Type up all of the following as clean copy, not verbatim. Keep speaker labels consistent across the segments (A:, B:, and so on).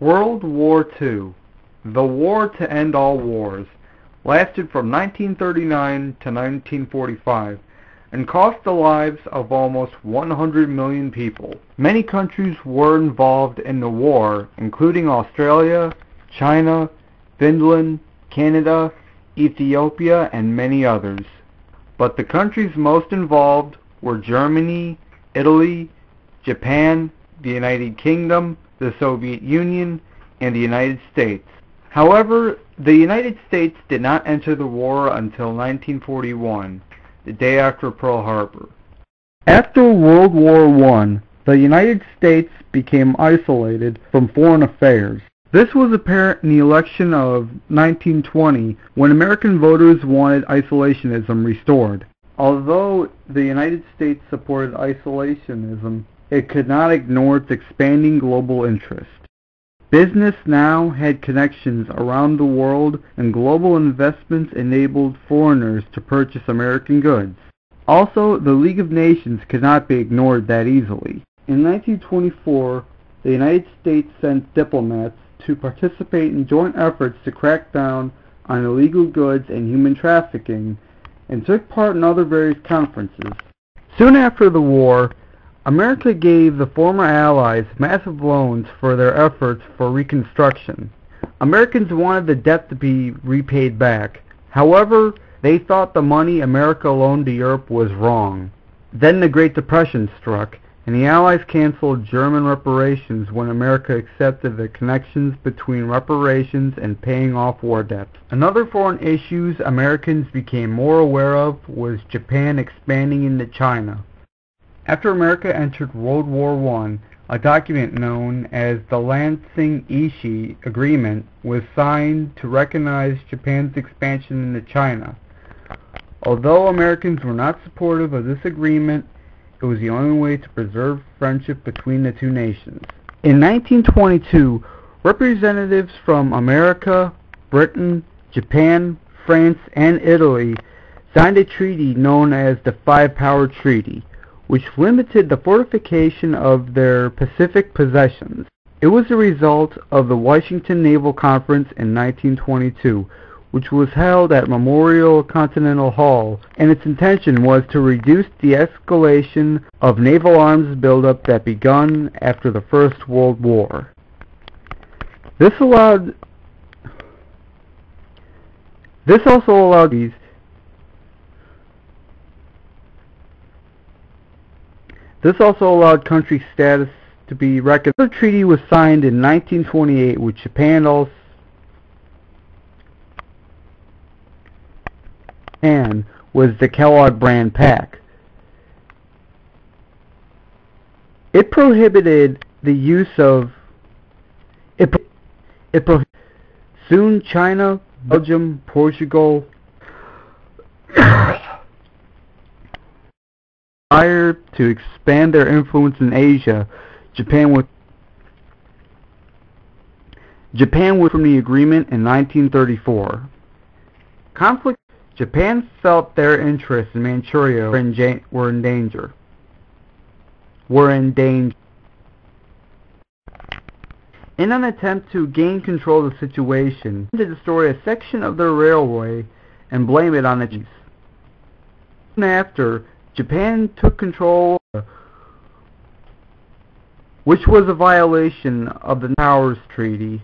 A: World War II, the war to end all wars, lasted from 1939 to 1945 and cost the lives of almost 100 million people. Many countries were involved in the war, including Australia, China, Finland, Canada, Ethiopia, and many others. But the countries most involved were Germany, Italy, Japan, the United Kingdom, the Soviet Union, and the United States. However, the United States did not enter the war until 1941, the day after Pearl Harbor. After World War I, the United States became isolated from foreign affairs. This was apparent in the election of 1920, when American voters wanted isolationism restored. Although the United States supported isolationism, it could not ignore its expanding global interest. Business now had connections around the world, and global investments enabled foreigners to purchase American goods. Also, the League of Nations could not be ignored that easily. In 1924, the United States sent diplomats to participate in joint efforts to crack down on illegal goods and human trafficking, and took part in other various conferences. Soon after the war, America gave the former Allies massive loans for their efforts for reconstruction. Americans wanted the debt to be repaid back. However, they thought the money America loaned to Europe was wrong. Then the Great Depression struck, and the Allies canceled German reparations when America accepted the connections between reparations and paying off war debts. Another foreign issue Americans became more aware of was Japan expanding into China. After America entered World War I, a document known as the Lansing-Ishii Agreement was signed to recognize Japan's expansion into China. Although Americans were not supportive of this agreement, it was the only way to preserve friendship between the two nations. In 1922, representatives from America, Britain, Japan, France, and Italy signed a treaty known as the Five-Power Treaty, which limited the fortification of their Pacific possessions. It was a result of the Washington Naval Conference in 1922, which was held at Memorial Continental Hall, and its intention was to reduce the escalation of naval arms buildup that begun after the First World War. This also allowed country status to be recognized. The treaty was signed in 1928 with Japan was the Kellogg Brand Pact. It prohibited the use of soon China, Belgium, Portugal desire to expand their influence in Asia. Japan withdrew from the agreement in 1934. Japan felt their interests in Manchuria were in danger. In an attempt to gain control of the situation, to destroy a section of their railway and blame it on the Chinese. Soon after, Japan took control, which was a violation of the Powers Treaty.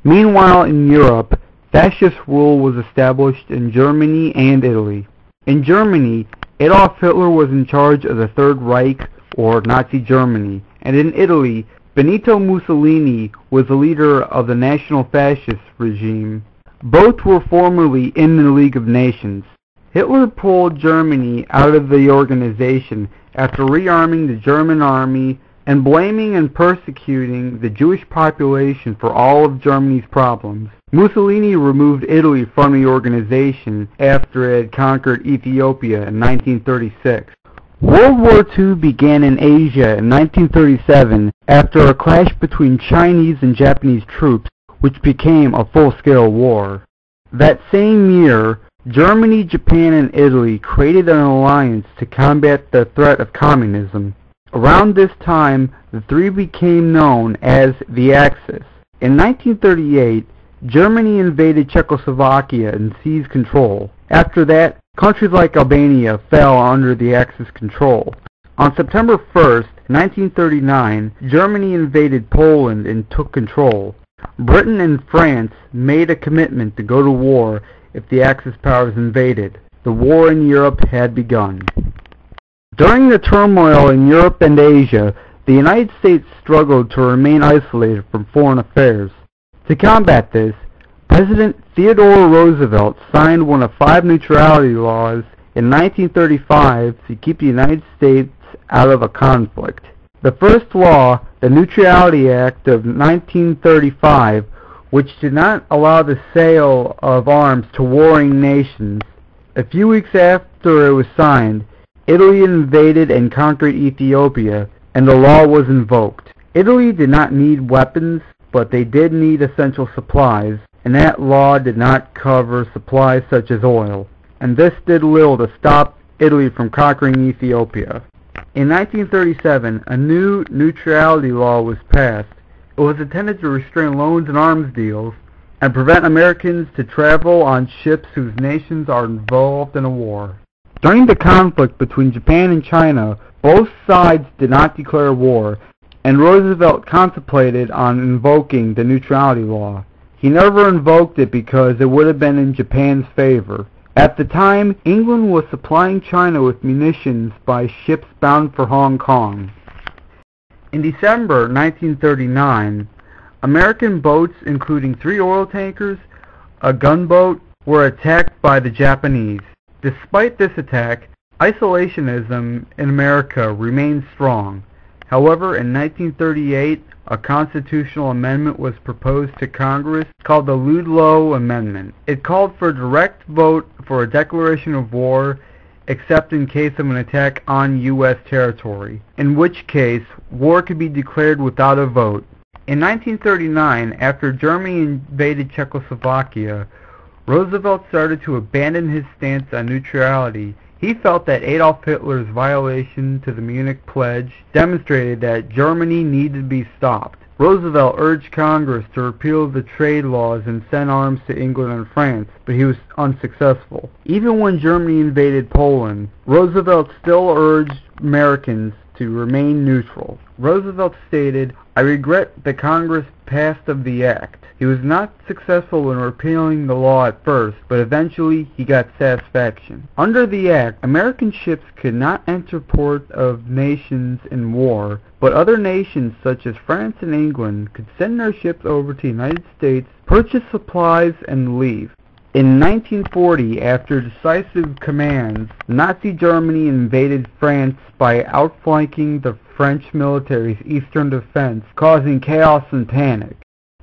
A: Meanwhile, in Europe, fascist rule was established in Germany and Italy. In Germany, Adolf Hitler was in charge of the Third Reich, or Nazi Germany, and in Italy, Benito Mussolini was the leader of the National Fascist regime. Both were formerly in the League of Nations. Hitler pulled Germany out of the organization after rearming the German army and blaming and persecuting the Jewish population for all of Germany's problems. Mussolini removed Italy from the organization after it had conquered Ethiopia in 1936. World War II began in Asia in 1937 after a clash between Chinese and Japanese troops, which became a full-scale war. That same year, Germany, Japan, and Italy created an alliance to combat the threat of communism. Around this time, the three became known as the Axis. In 1938, Germany invaded Czechoslovakia and seized control. After that, countries like Albania fell under the Axis control. On September 1st, 1939, Germany invaded Poland and took control. Britain and France made a commitment to go to war if the Axis powers invaded. The war in Europe had begun. During the turmoil in Europe and Asia, the United States struggled to remain isolated from foreign affairs. To combat this, President Theodore Roosevelt signed one of 5 neutrality laws in 1935 to keep the United States out of a conflict. The first law, the Neutrality Act of 1935, which did not allow the sale of arms to warring nations. A few weeks after it was signed, Italy invaded and conquered Ethiopia, and the law was invoked. Italy did not need weapons, but they did need essential supplies, and that law did not cover supplies such as oil, and this did little to stop Italy from conquering Ethiopia. In 1937, a new neutrality law was passed. It was intended to restrain loans and arms deals and prevent Americans to travel on ships whose nations are involved in a war. During the conflict between Japan and China, both sides did not declare war, and Roosevelt contemplated on invoking the neutrality law. He never invoked it because it would have been in Japan's favor. At the time, England was supplying China with munitions by ships bound for Hong Kong. In December 1939, American boats, including 3 oil tankers, a gunboat, were attacked by the Japanese. Despite this attack, isolationism in America remained strong. However, in 1938, a constitutional amendment was proposed to Congress called the Ludlow Amendment. It called for a direct vote for a declaration of war except in case of an attack on U.S. territory, in which case war could be declared without a vote. In 1939, after Germany invaded Czechoslovakia, Roosevelt started to abandon his stance on neutrality. He felt that Adolf Hitler's violation to the Munich Pledge demonstrated that Germany needed to be stopped. Roosevelt urged Congress to repeal the trade laws and send arms to England and France, but he was unsuccessful. Even when Germany invaded Poland, Roosevelt still urged Americans to remain neutral. Roosevelt stated, "I regret the Congress passed of the act." He was not successful in repealing the law at first, but eventually he got satisfaction. Under the act, American ships could not enter ports of nations in war, but other nations such as France and England could send their ships over to the United States, purchase supplies, and leave. In 1940, after decisive commands, Nazi Germany invaded France by outflanking the French military's eastern defense, causing chaos and panic.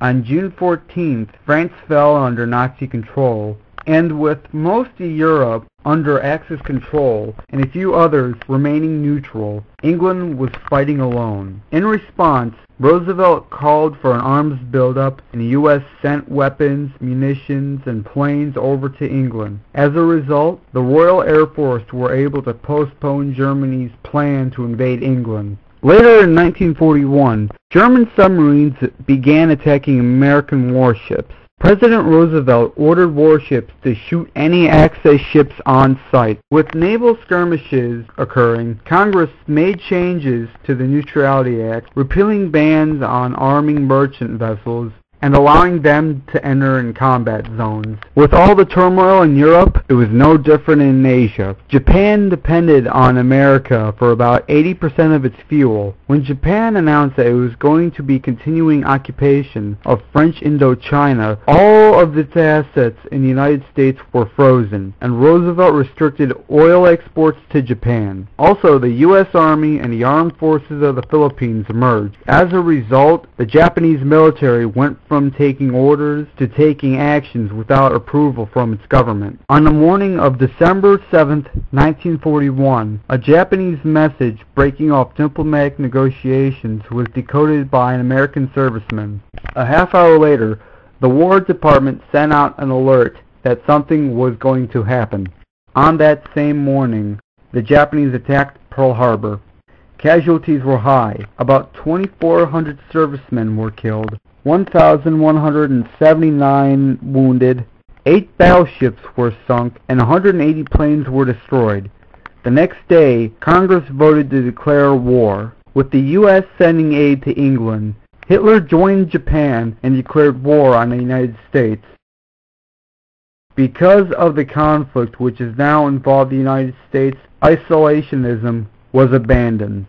A: On June 14th, France fell under Nazi control, and with most of Europe under Axis control and a few others remaining neutral, England was fighting alone. In response, Roosevelt called for an arms buildup, and the U.S. sent weapons, munitions, and planes over to England. As a result, the Royal Air Force were able to postpone Germany's plan to invade England. Later in 1941, German submarines began attacking American warships. President Roosevelt ordered warships to shoot any Axis ships on sight. With naval skirmishes occurring, Congress made changes to the Neutrality Act, repealing bans on arming merchant vessels and allowing them to enter in combat zones. With all the turmoil in Europe, it was no different in Asia. Japan depended on America for about 80% of its fuel. When Japan announced that it was going to be continuing occupation of French Indochina, all of its assets in the United States were frozen, and Roosevelt restricted oil exports to Japan. Also, the U.S. Army and the Armed Forces of the Philippines emerged. As a result, the Japanese military went from taking orders to taking actions without approval from its government. On the morning of December 7, 1941, a Japanese message breaking off diplomatic negotiations was decoded by an American serviceman. A half hour later, the War Department sent out an alert that something was going to happen. On that same morning, the Japanese attacked Pearl Harbor, Casualties were high. About 2,400 servicemen were killed, 1,179 wounded, 8 battleships were sunk, and 180 planes were destroyed. The next day, Congress voted to declare war, with the U.S. sending aid to England. Hitler joined Japan and declared war on the United States. Because of the conflict which has now involved the United States, isolationism was abandoned.